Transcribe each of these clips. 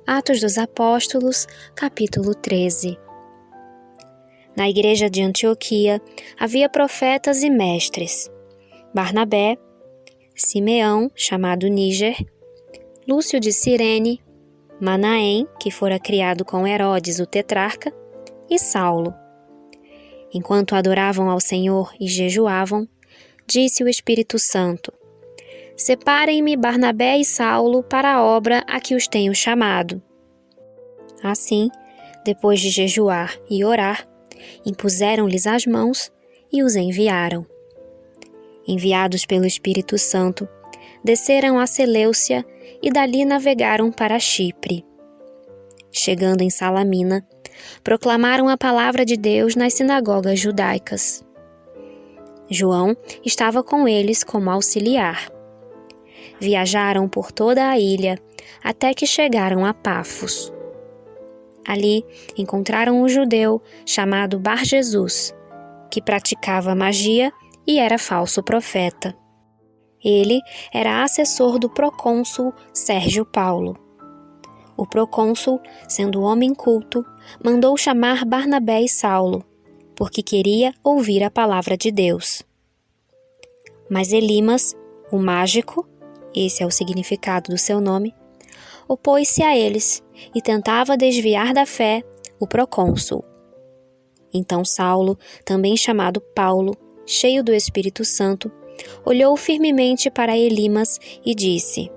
Atos dos Apóstolos, capítulo 13. Na igreja de Antioquia havia profetas e mestres: Barnabé, Simeão, chamado Níger, Lúcio de Cirene, Manaém, que fora criado com Herodes, o tetrarca, e Saulo. Enquanto adoravam ao Senhor e jejuavam, disse o Espírito Santo: Separem-me Barnabé e Saulo para a obra a que os tenho chamado. Assim, depois de jejuar e orar, impuseram-lhes as mãos e os enviaram. Enviados pelo Espírito Santo, desceram a Seleucia e dali navegaram para Chipre. Chegando em Salamina, proclamaram a palavra de Deus nas sinagogas judaicas. João estava com eles como auxiliar. Viajaram por toda a ilha até que chegaram a Pafos. Ali encontraram um judeu chamado Bar-Jesus, que praticava magia e era falso profeta. Ele era assessor do procônsul Sérgio Paulo. O procônsul, sendo homem culto, mandou chamar Barnabé e Saulo, porque queria ouvir a palavra de Deus. Mas Elimas, o mágico, esse é o significado do seu nome, opôs-se a eles e tentava desviar da fé o procônsul. Então Saulo, também chamado Paulo, cheio do Espírito Santo, olhou firmemente para Elimas e disse: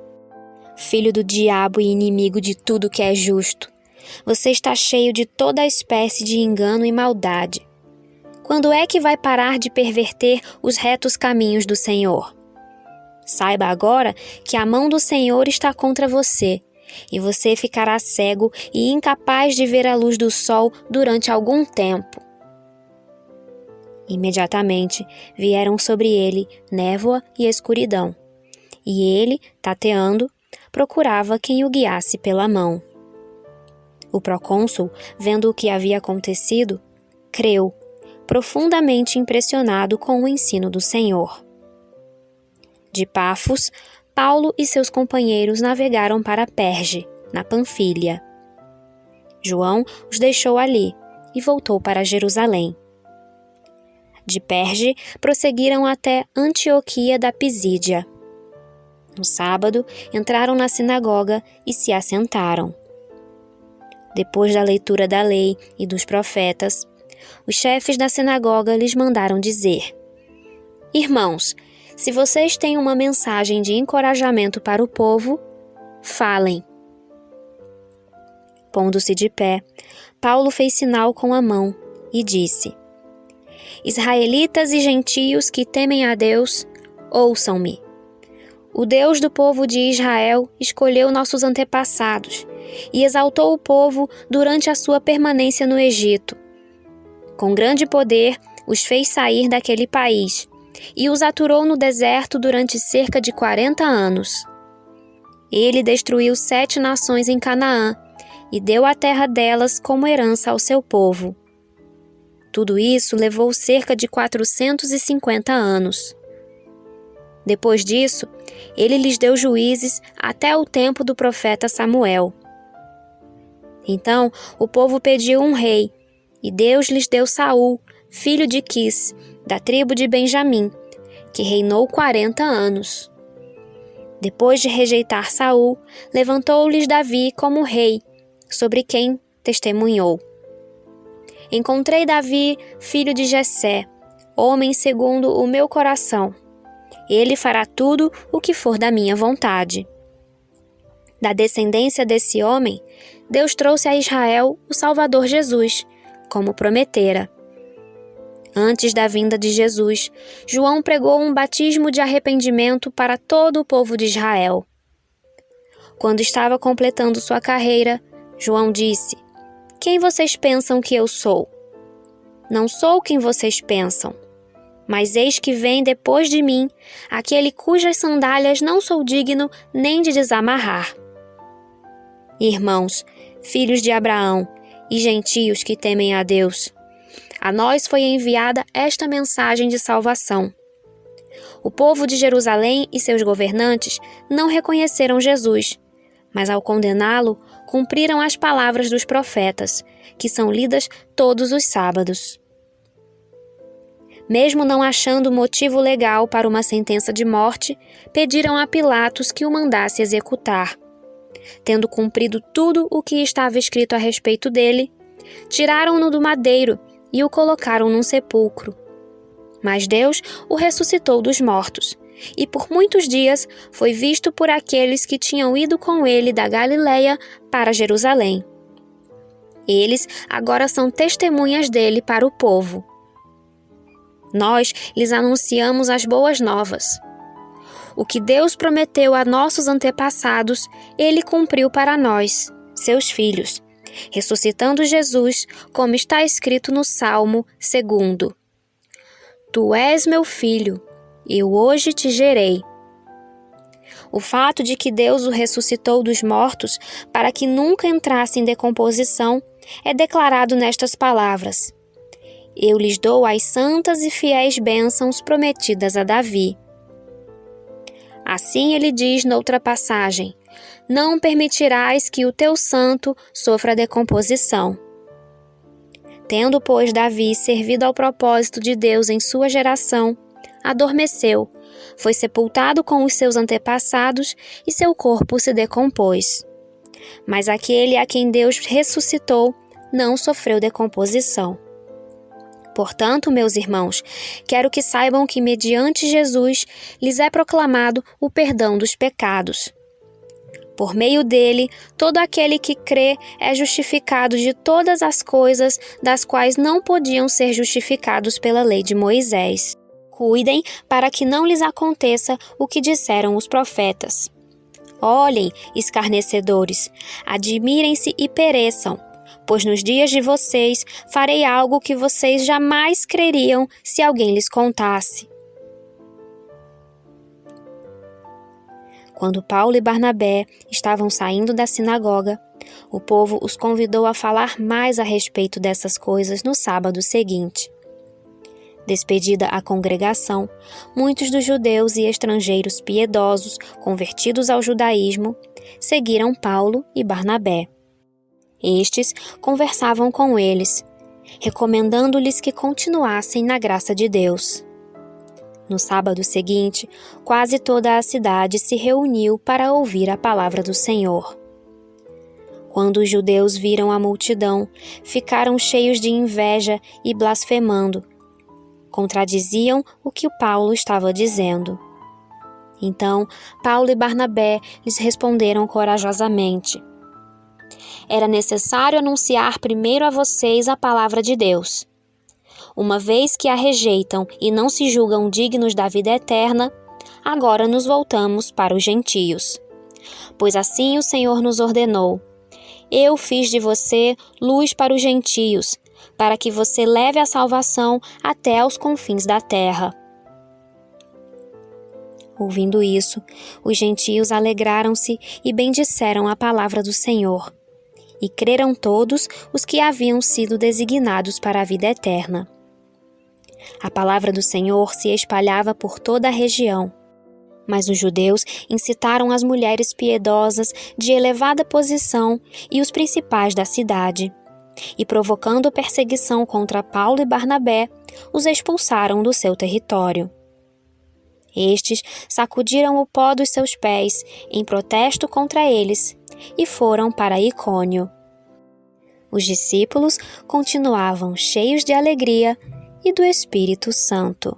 Filho do diabo e inimigo de tudo que é justo, você está cheio de toda a espécie de engano e maldade. Quando é que vai parar de perverter os retos caminhos do Senhor? Saiba agora que a mão do Senhor está contra você, e você ficará cego e incapaz de ver a luz do sol durante algum tempo. Imediatamente vieram sobre ele névoa e escuridão, e ele, tateando, procurava quem o guiasse pela mão. O procônsul, vendo o que havia acontecido, creu, profundamente impressionado com o ensino do Senhor. De Pafos, Paulo e seus companheiros navegaram para Perge, na Panfília. João os deixou ali e voltou para Jerusalém. De Perge, prosseguiram até Antioquia da Pisídia. No sábado, entraram na sinagoga e se assentaram. Depois da leitura da lei e dos profetas, os chefes da sinagoga lhes mandaram dizer: Irmãos, se vocês têm uma mensagem de encorajamento para o povo, falem. Pondo-se de pé, Paulo fez sinal com a mão e disse: Israelitas e gentios que temem a Deus, ouçam-me. O Deus do povo de Israel escolheu nossos antepassados e exaltou o povo durante a sua permanência no Egito. Com grande poder, os fez sair daquele país e os aturou no deserto durante cerca de 40 anos. Ele destruiu 7 nações em Canaã e deu a terra delas como herança ao seu povo. Tudo isso levou cerca de 450 anos. Depois disso, ele lhes deu juízes até o tempo do profeta Samuel. Então, o povo pediu um rei, e Deus lhes deu Saul, filho de Quis, da tribo de Benjamim, que reinou 40 anos. Depois de rejeitar Saul, levantou-lhes Davi como rei, sobre quem testemunhou: Encontrei Davi, filho de Jessé, homem segundo o meu coração. Ele fará tudo o que for da minha vontade. Da descendência desse homem, Deus trouxe a Israel o Salvador Jesus, como prometera. Antes da vinda de Jesus, João pregou um batismo de arrependimento para todo o povo de Israel. Quando estava completando sua carreira, João disse: Quem vocês pensam que eu sou? Não sou quem vocês pensam, mas eis que vem depois de mim aquele cujas sandálias não sou digno nem de desamarrar. Irmãos, filhos de Abraão e gentios que temem a Deus, a nós foi enviada esta mensagem de salvação. O povo de Jerusalém e seus governantes não reconheceram Jesus, mas ao condená-lo, cumpriram as palavras dos profetas, que são lidas todos os sábados. Mesmo não achando motivo legal para uma sentença de morte, pediram a Pilatos que o mandasse executar. Tendo cumprido tudo o que estava escrito a respeito dele, tiraram-no do madeiro e o colocaram num sepulcro. Mas Deus o ressuscitou dos mortos, e por muitos dias foi visto por aqueles que tinham ido com ele da Galileia para Jerusalém. Eles agora são testemunhas dele para o povo. Nós lhes anunciamos as boas novas. O que Deus prometeu a nossos antepassados, Ele cumpriu para nós, seus filhos, ressuscitando Jesus, como está escrito no Salmo 2. Tu és meu filho, eu hoje te gerei. O fato de que Deus o ressuscitou dos mortos para que nunca entrasse em decomposição é declarado nestas palavras: Eu lhes dou as santas e fiéis bênçãos prometidas a Davi. Assim ele diz noutra passagem: Não permitirás que o teu santo sofra decomposição. Tendo, pois, Davi servido ao propósito de Deus em sua geração, adormeceu, foi sepultado com os seus antepassados e seu corpo se decompôs. Mas aquele a quem Deus ressuscitou não sofreu decomposição. Portanto, meus irmãos, quero que saibam que mediante Jesus lhes é proclamado o perdão dos pecados. Por meio dele, todo aquele que crê é justificado de todas as coisas das quais não podiam ser justificados pela lei de Moisés. Cuidem para que não lhes aconteça o que disseram os profetas. Olhem, escarnecedores, admirem-se e pereçam, pois nos dias de vocês farei algo que vocês jamais creriam se alguém lhes contasse. Quando Paulo e Barnabé estavam saindo da sinagoga, o povo os convidou a falar mais a respeito dessas coisas no sábado seguinte. Despedida a congregação, muitos dos judeus e estrangeiros piedosos, convertidos ao judaísmo, seguiram Paulo e Barnabé. Estes conversavam com eles, recomendando-lhes que continuassem na graça de Deus. No sábado seguinte, quase toda a cidade se reuniu para ouvir a palavra do Senhor. Quando os judeus viram a multidão, ficaram cheios de inveja e blasfemando. Contradiziam o que o Paulo estava dizendo. Então, Paulo e Barnabé lhes responderam corajosamente: Era necessário anunciar primeiro a vocês a palavra de Deus. Uma vez que a rejeitam e não se julgam dignos da vida eterna, agora nos voltamos para os gentios. Pois assim o Senhor nos ordenou: Eu fiz de você luz para os gentios, para que você leve a salvação até aos confins da terra. Ouvindo isso, os gentios alegraram-se e bendisseram a palavra do Senhor. E creram todos os que haviam sido designados para a vida eterna. A palavra do Senhor se espalhava por toda a região. Mas os judeus incitaram as mulheres piedosas de elevada posição e os principais da cidade. E provocando perseguição contra Paulo e Barnabé, os expulsaram do seu território. Estes sacudiram o pó dos seus pés em protesto contra eles e foram para Icônio. Os discípulos continuavam cheios de alegria e do Espírito Santo.